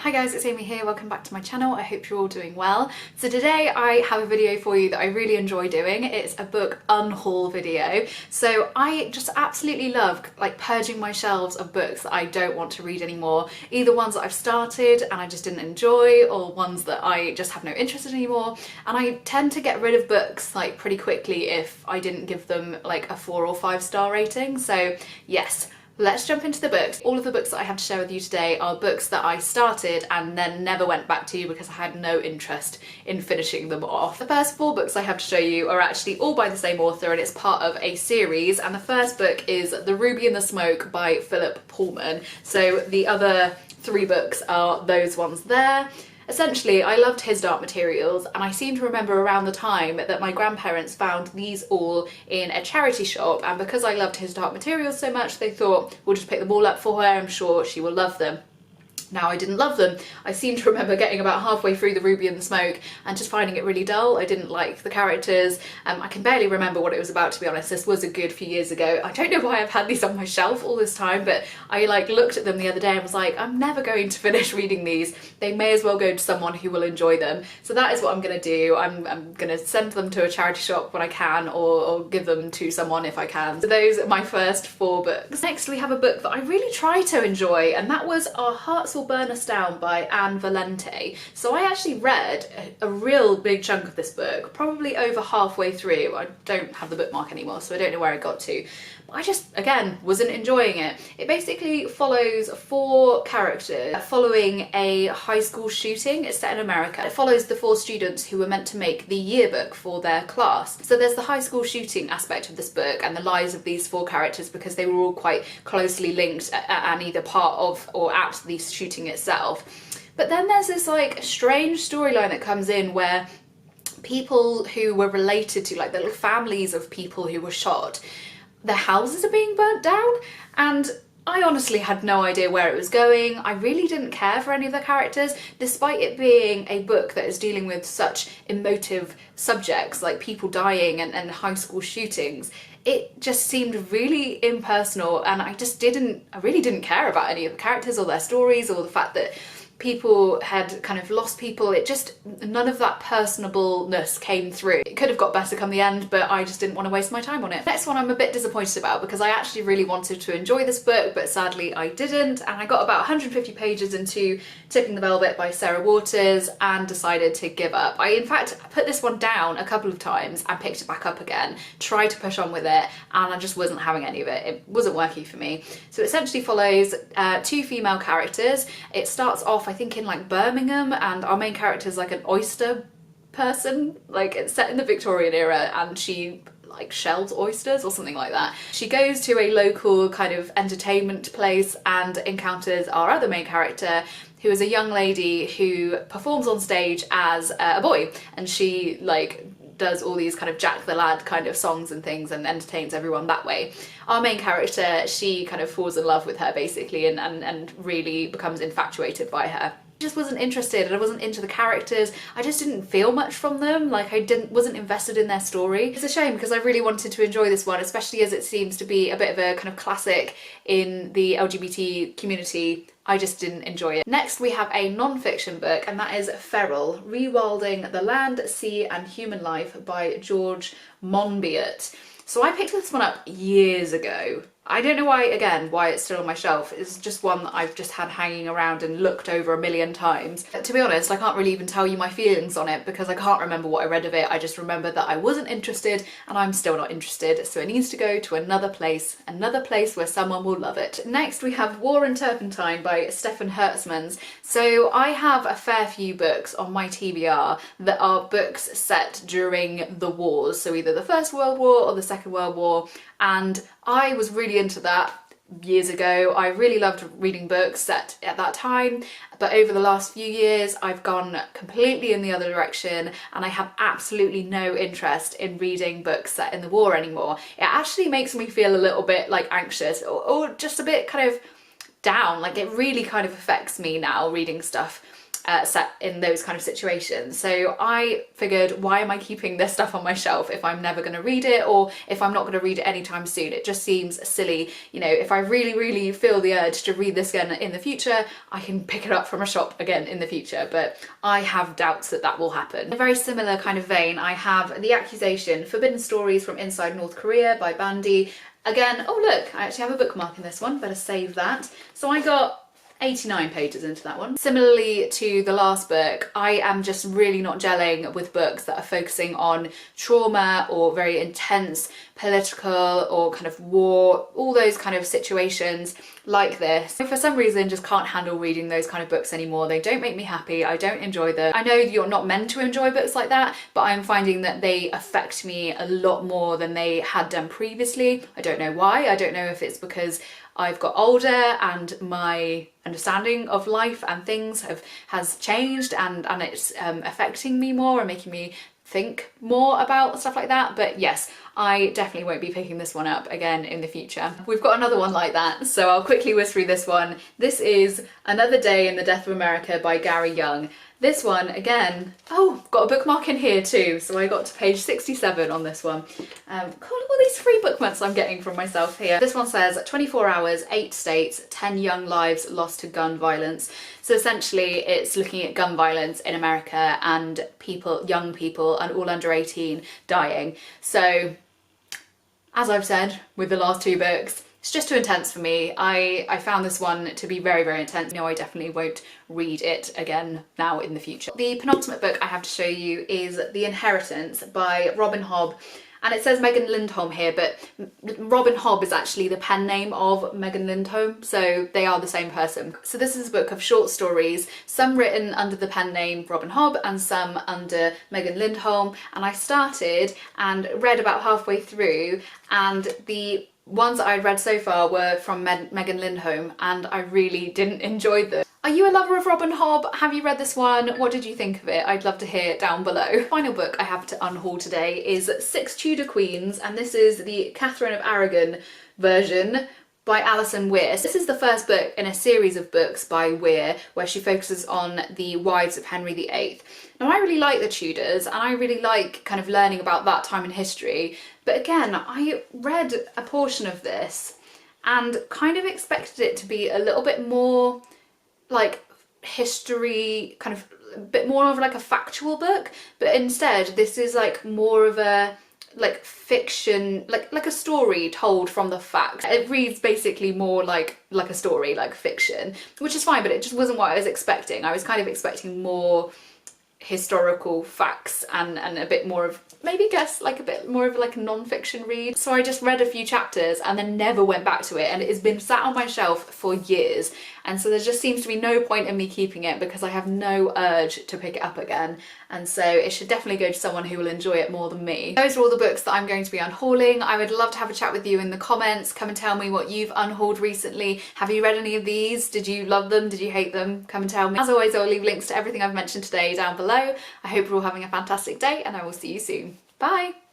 Hi guys, it's Amy here, welcome back to my channel. I hope you're all doing well. So today I have a video for you that I really enjoy doing. It's a book unhaul video. So I just absolutely love purging my shelves of books that I don't want to read anymore. Either ones that I've started and I just didn't enjoy, or ones that I just have no interest in anymore. And I tend to get rid of books pretty quickly if I didn't give them a 4 or 5 star rating. So yes. Let's jump into the books. All of the books that I have to share with you today are books that I started and then never went back to because I had no interest in finishing them off. The first 4 books I have to show you are actually all by the same author, and it's part of a series, and the first book is The Ruby and the Smoke by Philip Pullman. So the other 3 books are those ones there. Essentially, I loved his dark materials, and I seem to remember around the time that my grandparents found these all in a charity shop, and because I loved his dark materials so much, they thought, we'll just pick them all up for her, I'm sure she will love them. Now, I didn't love them. I seem to remember getting about halfway through The Ruby and the Smoke and just finding it really dull. I didn't like the characters. I can barely remember what it was about, to be honest. This was a good few years ago. I don't know why I've had these on my shelf all this time, but I looked at them the other day and was like, I'm never going to finish reading these. They may as well go to someone who will enjoy them. So that is what I'm going to do. I'm going to send them to a charity shop when I can, or give them to someone if I can. So those are my first 4 books. Next, we have a book that I really try to enjoy, and that was Our Hearts Will Burn Us Down by Anne Valente. So I actually read a real big chunk of this book, probably over halfway through. I don't have the bookmark anymore, so I don't know where I got to. But I just, again, wasn't enjoying it. It basically follows 4 characters following a high school shooting. It's set in America. It follows the 4 students who were meant to make the yearbook for their class. So there's the high school shooting aspect of this book and the lives of these 4 characters, because they were all quite closely linked and either part of or at the shooting itself. But then there's this strange storyline that comes in where people who were related to, the little families of people who were shot, their houses are being burnt down, and I honestly had no idea where it was going. I really didn't care for any of the characters, despite it being a book that is dealing with such emotive subjects like people dying and high school shootings. It just seemed really impersonal, and I really didn't care about any of the characters or their stories, or the fact that people had kind of lost people. None of that personableness came through. It could have got better come the end, but I just didn't want to waste my time on it. Next one I'm a bit disappointed about, because I actually really wanted to enjoy this book, but sadly I didn't, and I got about 150 pages into Tipping the Velvet by Sarah Waters and decided to give up. I in fact put this one down a couple of times and picked it back up again, tried to push on with it, and I just wasn't having any of it. It wasn't working for me. So it essentially follows 2 female characters. It starts off, I think, in Birmingham, and our main character is an oyster person. It's set in the Victorian era, and she shells oysters or something like that. She goes to a local kind of entertainment place and encounters our other main character, who is a young lady who performs on stage as a boy, and she does all these kind of Jack the Lad kind of songs and things and entertains everyone that way. Our main character, she kind of falls in love with her basically, and really becomes infatuated by her. I just wasn't interested, and I wasn't into the characters. I just didn't feel much from them. Wasn't invested in their story. It's a shame, because I really wanted to enjoy this one, especially as it seems to be a bit of a kind of classic in the LGBT community. I just didn't enjoy it. Next, we have a non-fiction book, and that is Feral, Rewilding the Land, Sea and Human Life by George Monbiot. So I picked this one up years ago. I don't know why it's still on my shelf. It's just one that I've just had hanging around and looked over a million times. To be honest, I can't really even tell you my feelings on it, because I can't remember what I read of it. I just remember that I wasn't interested, and I'm still not interested, so it needs to go to another place where someone will love it. Next, we have War and Turpentine by Stefan Hertzmans. So I have a fair few books on my TBR that are books set during the wars, so either the First World War or the Second World War, and I was really into that years ago. I really loved reading books set at that time, but over the last few years I've gone completely in the other direction, and I have absolutely no interest in reading books set in the war anymore. It actually makes me feel a little bit anxious, or just a bit kind of down. It really kind of affects me now, reading stuff set in those kind of situations. So I figured, why am I keeping this stuff on my shelf if I'm never going to read it, or if I'm not going to read it anytime soon? It just seems silly. You know, if I really feel the urge to read this again in the future, I can pick it up from a shop again in the future, but I have doubts that that will happen. In a very similar kind of vein, I have The Accusation, Forbidden Stories from Inside North Korea by Bandy. Again, oh look, I actually have a bookmark in this one, better save that. So I got 89 pages into that one. Similarly to the last book, I am just really not gelling with books that are focusing on trauma or very intense political or kind of war, all those kind of situations like this. I, for some reason, just can't handle reading those kind of books anymore. They don't make me happy, I don't enjoy them. I know you're not meant to enjoy books like that, but I'm finding that they affect me a lot more than they had done previously. I don't know why. I don't know if it's because I've got older and my understanding of life and things has changed, and it's affecting me more and making me think more about stuff like that. But yes, I definitely won't be picking this one up again in the future. We've got another one like that, so I'll quickly whiz through this one. This is Another Day in the Death of America by Gary Young. This one, again, oh, got a bookmark in here too, so I got to page 67 on this one. God, look at all these free bookmarks I'm getting from myself here. This one says 24 hours, 8 states, 10 young lives lost to gun violence. So essentially it's looking at gun violence in America and people, young people and all under 18 dying. So as I've said with the last two books, it's just too intense for me. I found this one to be very intense. No, I definitely won't read it again now in the future. The penultimate book I have to show you is The Inheritance by Robin Hobb. And it says Megan Lindholm here, but Robin Hobb is actually the pen name of Megan Lindholm, so they are the same person. So this is a book of short stories, some written under the pen name Robin Hobb and some under Megan Lindholm. And I started and read about halfway through, and the ones that I'd read so far were from Megan Lindholm, and I really didn't enjoy them. Are you a lover of Robin Hobb? Have you read this one? What did you think of it? I'd love to hear down below. The final book I have to unhaul today is Six Tudor Queens, and this is the Catherine of Aragon version by Alison Weir. This is the first book in a series of books by Weir where she focuses on the wives of Henry VIII. Now I really like the Tudors and I really like kind of learning about that time in history, but again, I read a portion of this and kind of expected it to be a little bit more like history, kind of a bit more of like a factual book, but instead this is like more of a like fiction, like a story told from the facts. It reads basically more like a story, like fiction, which is fine, but it just wasn't what I was expecting. I was kind of expecting more historical facts and a bit more of, maybe guess like a bit more of like a non-fiction read. So I just read a few chapters and then never went back to it, and it has been sat on my shelf for years, and so there just seems to be no point in me keeping it because I have no urge to pick it up again, and so it should definitely go to someone who will enjoy it more than me. Those are all the books that I'm going to be unhauling. I would love to have a chat with you in the comments. Come and tell me what you've unhauled recently. Have you read any of these? Did you love them? Did you hate them? Come and tell me. As always, I'll leave links to everything I've mentioned today down below. I hope you're all having a fantastic day, and I will see you soon. Bye!